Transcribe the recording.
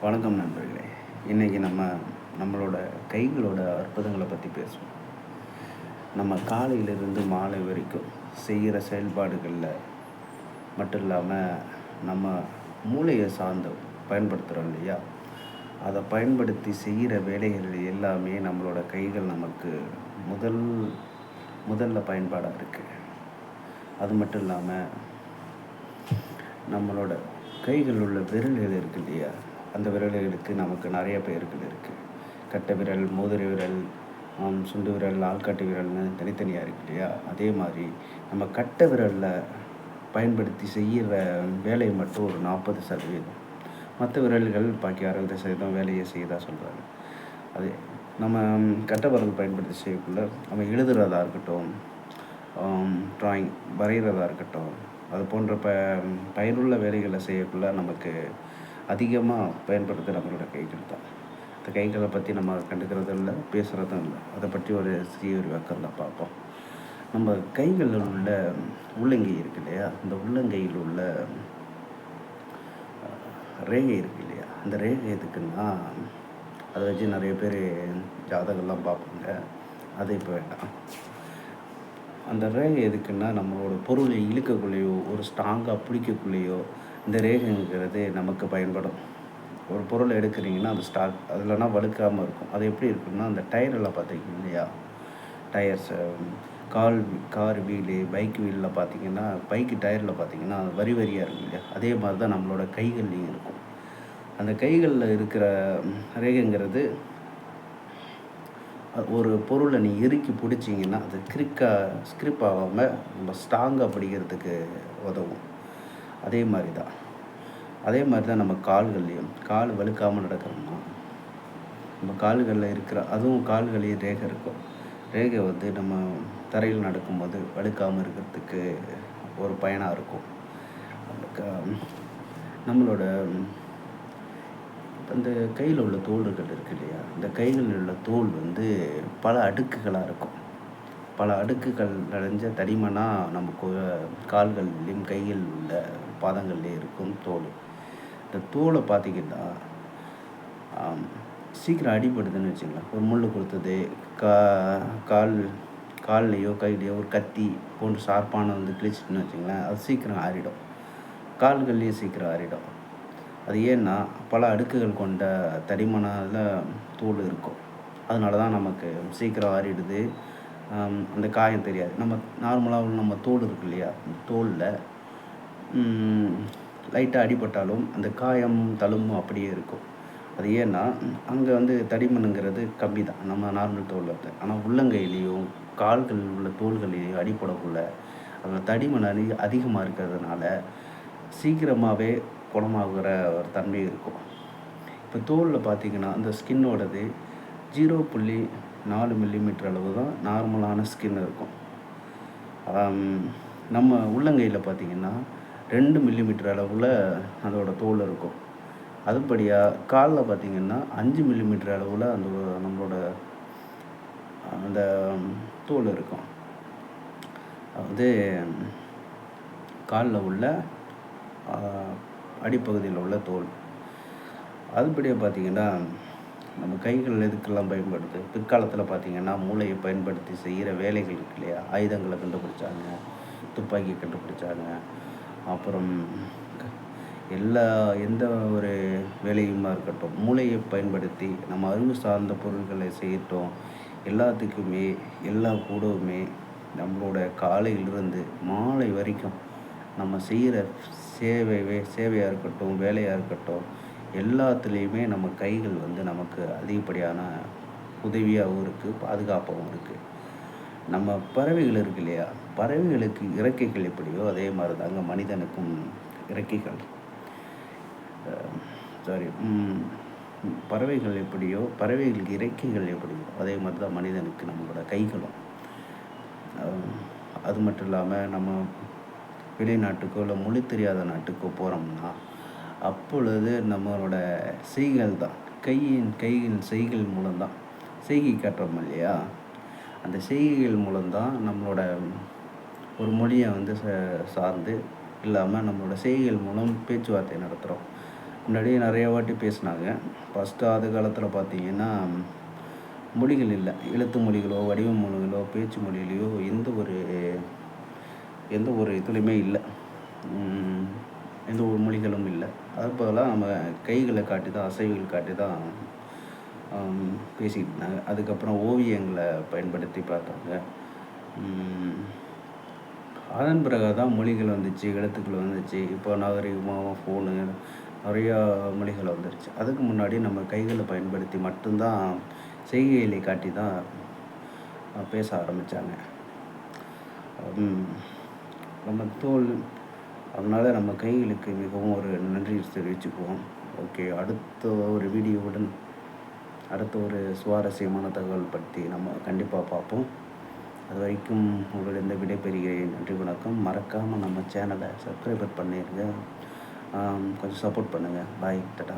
வணக்கம் நண்பர்களே. இன்றைக்கி நம்மளோட கைகளோட அற்புதங்களை பற்றி பேசுவோம். நம்ம காலையிலிருந்து மாலை வரைக்கும் செய்கிற செயல்பாடுகளில் மட்டும் இல்லாமல் நம்ம மூளையை சார்ந்து பயன்படுத்துகிறோம் இல்லையா? அதை பயன்படுத்தி செய்கிற வேலைகள் எல்லாமே நம்மளோட கைகள் நமக்கு முதல்ல பயன்பாடாக இருக்குது. அது மட்டும் இல்லாமல் நம்மளோட கைகள் உள்ள விரல்கள் இருக்கு இல்லையா? அந்த விரல்களுக்கு நமக்கு நிறைய பெயர்கள் இருக்குது. கட்டை விரல், மோதிர விரல், சுண்டு விரல், ஆள்காட்டி விரல்னு தனித்தனியாக இருக்கு இல்லையா? அதே மாதிரி நம்ம கட்டை விரலில் பயன்படுத்தி செய்கிற வேலை மட்டும் ஒரு 40%. மற்ற விரல்கள் பாக்கி 60% வேலையை செய்யதா சொல்கிறாங்க. அது நம்ம கட்டை விரல் பயன்படுத்தி செய்யக்குள்ள நம்ம எழுதுறதா இருக்கட்டும், ட்ராயிங் வரைகிறதா இருக்கட்டும், அது போன்ற பயனுள்ள வேலைகளை செய்யக்குள்ள நமக்கு அதிகமாக பயன்படுத்துகிற நம்மளோட கைகள் தான். இந்த கைகளை பற்றி நம்ம கண்டுக்கிறதும் இல்லை, பேசுகிறதும் இல்லை. அதை பற்றி ஒரு சிறிய விளக்கம் தான் பார்ப்போம். நம்ம கைகளில் உள்ள உள்ளங்கை இருக்கு இல்லையா? இந்த உள்ளங்கையில் உள்ள ரேகை இருக்கு இல்லையா? அந்த ரேகை எதுக்குன்னா, அதை வச்சு நிறைய பேர் ஜாதகம்லாம் பார்ப்பாங்க. அது இப்போ வேண்டாம். அந்த ரேகை எதுக்குன்னா, நம்மளோட பொருளை இழுக்கக்குள்ளேயோ ஒரு ஸ்ட்ராங்காக பிடிக்கக்குள்ளேயோ இந்த ரேகைங்கிறது நமக்கு பயன்படும். ஒரு பொருளை எடுக்கிறீங்கன்னா அது அதில்னா வழுக்காமல் இருக்கும். அது எப்படி இருக்குன்னா, அந்த டயரெல்லாம் பார்த்துருக்கீங்க இல்லையா? டயர்ஸு கார் வீலு, பைக் வீலில் பார்த்தீங்கன்னா, பைக்கு டயரில் பார்த்தீங்கன்னா வரி வரியாக இருக்கும் இல்லையா? அதே மாதிரி தான் நம்மளோட கைகள்லேயும் இருக்கும். அந்த கைகளில் இருக்கிற ரேகைங்கிறது ஒரு பொருளை நீ இறுக்கி பிடிச்சிங்கன்னா அது ஸ்கிரிப் ஆகாமல் நம்ம ஸ்ட்ராங்காக பிடிக்கிறதுக்கு உதவும். அதே மாதிரி தான் நம்ம கால்கள்லேயும் கால் வழுக்காமல் நடக்கிறோம்னா நம்ம கால்களில் இருக்கிற அதுவும் கால்களையும் ரேகை இருக்கும். ரேகை வந்து நம்ம தரையில் நடக்கும்போது வழுக்காமல் இருக்கிறதுக்கு ஒரு பயனாக இருக்கும். நம்மளோட அந்த கையில் உள்ள தோல்கள் இருக்குது இல்லையா? இந்த கைகளில் உள்ள தோல் வந்து பல அடுக்குகளாக இருக்கும். பல அடுக்குகள் நிறைஞ்ச தடிமனாக நம்ம கால்கள்லேயும் கையில் உள்ள பாதங்கள்லேயும் இருக்கும் தோல். இந்த தோலை பார்த்திங்கன்னா சீக்கிரம் அடிபடுதுன்னு வச்சுக்கலாம். ஒரு முள் கொடுத்தது கால்லையோ கையிலையோ ஒரு கத்தி போன்ற ஷார்ப்பான கிழிச்சிட்டுன்னு வச்சுங்களேன், அது சீக்கிரம் ஆறிடும். கால்கள்லேயும் சீக்கிரம் ஆறிடும். அது ஏன்னா பல அடுக்குகள் கொண்ட தடிமனால தோல் இருக்கும். அதனால தான் நமக்கு சீக்கிரம் ஆறிடுது. அந்த காயம் தெரியாது. நம்ம நார்மலாக நம்ம தோல் இருக்கு இல்லையா? அந்த தோலில் லைட்டாக அடிபட்டாலும் அந்த காயம் தழும்பும் அப்படியே இருக்கும். அது ஏன்னா அங்கே தடிமனுங்கிறது கம்மி தான் நம்ம நார்மல் தோலில். ஆனால் உள்ளங்கையிலையும் கால்கள் உள்ள தோள்கள்லேயும் அடிப்படக்குள்ள அதில் தடிமன் அதிகமாக இருக்கிறதுனால சீக்கிரமாகவே குணமாகிற ஒரு தன்மை இருக்கும். இப்போ தோலில் பார்த்திங்கன்னா அந்த ஸ்கின்னோடது 0.4 மில்லிமீட்டர் அளவு தான் நார்மலான ஸ்கின் இருக்கும். நம்ம உள்ளங்கையில் பார்த்திங்கன்னா 2 மில்லிமீட்டர் அளவில் அதோட தோல் இருக்கும். அதுபடியாக காலில் பார்த்திங்கன்னா 5 மில்லிமீட்டர் அளவில் நம்மளோட அந்த தோல் இருக்கும். அது காலில் உள்ள அடிப்பகுதியில் உள்ள தோல். அதுபடியாக பார்த்திங்கன்னா நம்ம கைகள் எதுக்கெல்லாம் பயன்படுது? பிற்காலத்தில் பார்த்திங்கன்னா மூளையை பயன்படுத்தி செய்கிற வேலைகள் இருக்கு இல்லையா? ஆயுதங்களை கண்டுபிடிச்சாங்க, துப்பாக்கி கண்டுபிடிச்சாங்க. அப்புறம் எந்த ஒரு வேலையுமா இருக்கட்டும், மூளையை பயன்படுத்தி நம்ம அறிவு சார்ந்த பொருட்களை செய்யட்டும். எல்லாத்துக்குமே கூடவுமே நம்மளோட காலையிலிருந்து மாலை வரைக்கும் நம்ம செய்கிற சேவையாக இருக்கட்டும், வேலையாக இருக்கட்டும், எல்லாத்துலேயுமே நம்ம கைகள் நமக்கு அதிகப்படியான உதவியாகவும் இருக்குது, பாதுகாப்பாகவும் இருக்குது. நம்ம பறவைகள் இருக்கு இல்லையா? பறவைகளுக்கு இறக்கைகள் எப்படியோ அதே மாதிரி தாங்க மனிதனுக்கும் இறக்கைகள் பறவைகள் எப்படியோ பறவைகளுக்கு இறக்கைகள் எப்படியோ அதே மாதிரி தான் மனிதனுக்கு நம்மளோட கைகளும். அது மட்டும் இல்லாமல் நம்ம வெளிநாட்டுக்கோ இல்லை மொழி தெரியாத நாட்டுக்கோ போகிறோம்னா அப்பொழுது நம்மளோட செய்கைகள் தான் கையின் செய்கைகள் மூலம்தான் செய்கை காட்டுறோம் இல்லையா? அந்த செய்கைகள் மூலம்தான் நம்மளோட ஒரு மொழியை சார்ந்து இல்லாமல் நம்மளோட செய்கைகள் மூலம் பேச்சுவார்த்தை நடத்துகிறோம். முன்னாடியே நிறைய வாட்டி பேசினாங்க. ஃபஸ்ட்டு ஆதி காலத்தில் பார்த்தீங்கன்னா, மொழிகள் இல்ல. எழுத்து மொழிகளோ, வடிவ மொழிகளோ, பேச்சு மொழியிலயோ எந்த ஒரு இதுலையுமே இல்ல. ம் எந்த ஒரு மொழிகளும் இல்ல. அதுக்கு பதிலா நம்ம கைகள காட்டி தான், அசைவுகள் காட்டி தான் பேசிக்கிட்டு இருந்தாங்க. அதுக்கப்புறம் ஓவியங்கள பயன்படுத்தி பார்த்தாங்க. ம் அதன் பிறகு தான் மொழிகள் வந்துச்சு, எழுத்துக்கள் வந்துச்சு. இப்போ நாகரீகமாக ஃபோனு நிறையா மொழிகள் வந்துருச்சு. அதுக்கு முன்னாடி நம்ம கைகள பயன்படுத்தி மட்டும் தான் செய்கைகளை காட்டி தான் பேச ஆரம்பிச்சாங்க. ம் நம்ம தோல் அதனால நம்ம கைகளுக்கு மிகவும் ஒரு நன்றி தெரிவிச்சுக்குவோம். ஓகே. அடுத்த ஒரு வீடியோவுடன் அடுத்த ஒரு சுவாரஸ்யமான தகவல் பற்றி நம்ம கண்டிப்பாக பார்ப்போம். அதுவரைக்கும் உங்களிடம் விடைபெறுகிறேன். நன்றி, வணக்கம். மறக்காமல் நம்ம சேனலை சப்ஸ்கிரைபர் பண்ணிடுங்க. கொஞ்சம் சப்போர்ட் பண்ணுங்கள். பாய், டாடா.